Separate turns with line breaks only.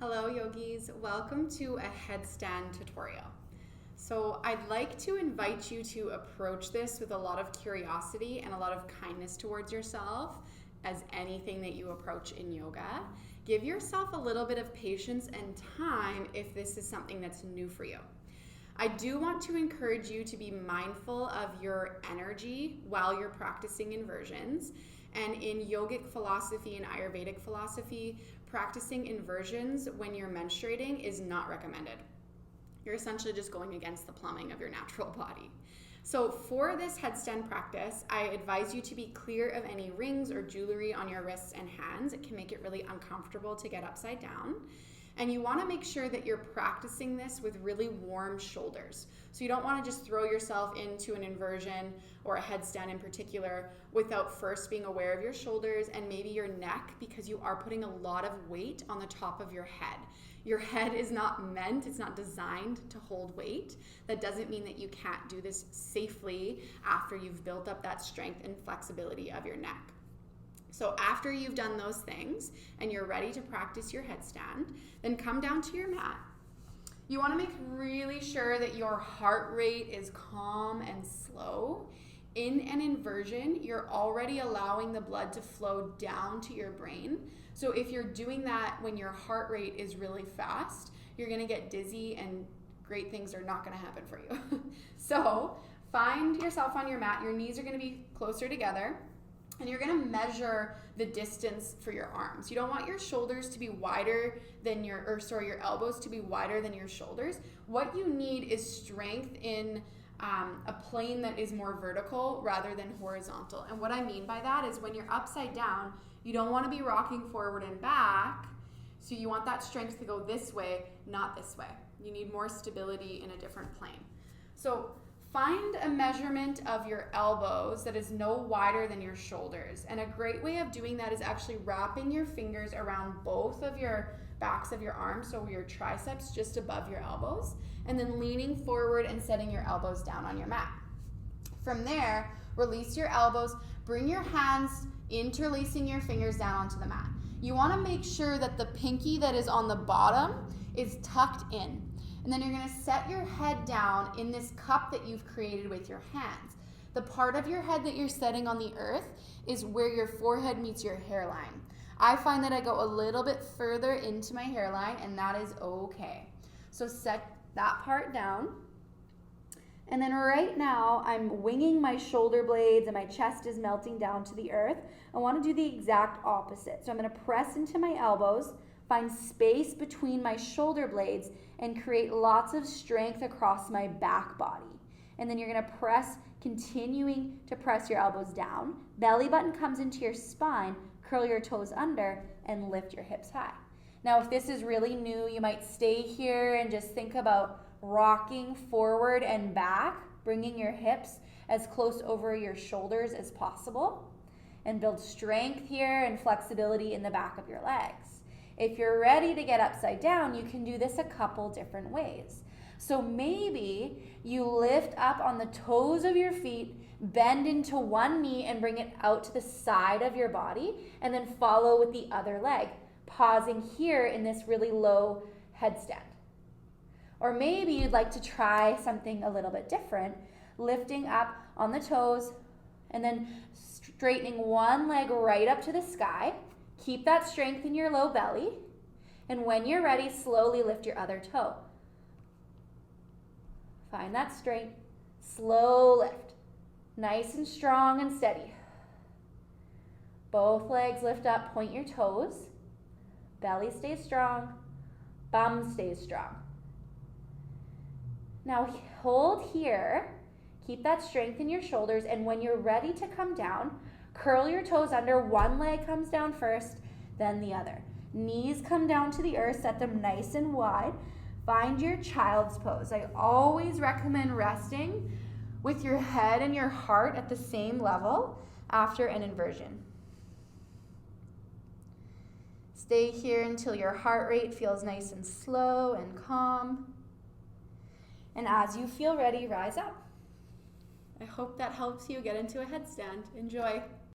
Hello yogis, welcome to a headstand tutorial. So I'd like to invite you to approach this with a lot of curiosity and a lot of kindness towards yourself as anything that you approach in yoga. Give yourself a little bit of patience and time if this is something that's new for you. I do want to encourage you to be mindful of your energy while you're practicing inversions. And in yogic philosophy and Ayurvedic philosophy, practicing inversions when you're menstruating is not recommended. You're essentially just going against the plumbing of your natural body. So for this headstand practice, I advise you to be clear of any rings or jewelry on your wrists and hands. It can make it really uncomfortable to get upside down. And you want to make sure that you're practicing this with really warm shoulders. So you don't want to just throw yourself into an inversion or a headstand in particular without first being aware of your shoulders and maybe your neck, because you are putting a lot of weight on the top of your head. Your head is not it's not designed to hold weight. That doesn't mean that you can't do this safely after you've built up that strength and flexibility of your neck. So after you've done those things and you're ready to practice your headstand, then come down to your mat. You want to make really sure that your heart rate is calm and slow. In an inversion, you're already allowing the blood to flow down to your brain. So if you're doing that when your heart rate is really fast, you're going to get dizzy and great things are not going to happen for you. So find yourself on your mat. Your knees are going to be closer together. And you're going to measure the distance for your arms. You don't want your shoulders to be wider than your elbows to be wider than your shoulders. What you need is strength in a plane that is more vertical rather than horizontal. And what I mean by that is when you're upside down, you don't want to be rocking forward and back. So you want that strength to go this way, not this way. You need more stability in a different plane. So find a measurement of your elbows that is no wider than your shoulders. And a great way of doing that is actually wrapping your fingers around both of your backs of your arms, so your triceps just above your elbows, and then leaning forward and setting your elbows down on your mat. From there, release your elbows, bring your hands, interlacing your fingers down onto the mat. You want to make sure that the pinky that is on the bottom is tucked in. And then you're going to set your head down in this cup that you've created with your hands. The part of your head that you're setting on the earth is where your forehead meets your hairline. I find that I go a little bit further into my hairline, and that is okay. So set that part down. And then right now, I'm winging my shoulder blades and my chest is melting down to the earth. I want to do the exact opposite. So I'm going to press into my elbows, find space between my shoulder blades, and create lots of strength across my back body. And then you're going to press, continuing to press your elbows down. Belly button comes into your spine, curl your toes under, and lift your hips high. Now, if this is really new, you might stay here and just think about rocking forward and back, bringing your hips as close over your shoulders as possible, and build strength here and flexibility in the back of your legs. If you're ready to get upside down, you can do this a couple different ways. So maybe you lift up on the toes of your feet, bend into one knee and bring it out to the side of your body, and then follow with the other leg, pausing here in this really low headstand. Or maybe you'd like to try something a little bit different, lifting up on the toes and then straightening one leg right up to the sky. Keep that strength in your low belly. And when you're ready, slowly lift your other toe. Find that straight, slow lift. Nice and strong and steady. Both legs lift up, point your toes. Belly stays strong, bum stays strong. Now hold here. Keep that strength in your shoulders, and when you're ready to come down, curl your toes under. One leg comes down first, then the other. Knees come down to the earth, set them nice and wide. Find your child's pose. I always recommend resting with your head and your heart at the same level after an inversion. Stay here until your heart rate feels nice and slow and calm. And as you feel ready, rise up. I hope that helps you get into a headstand. Enjoy.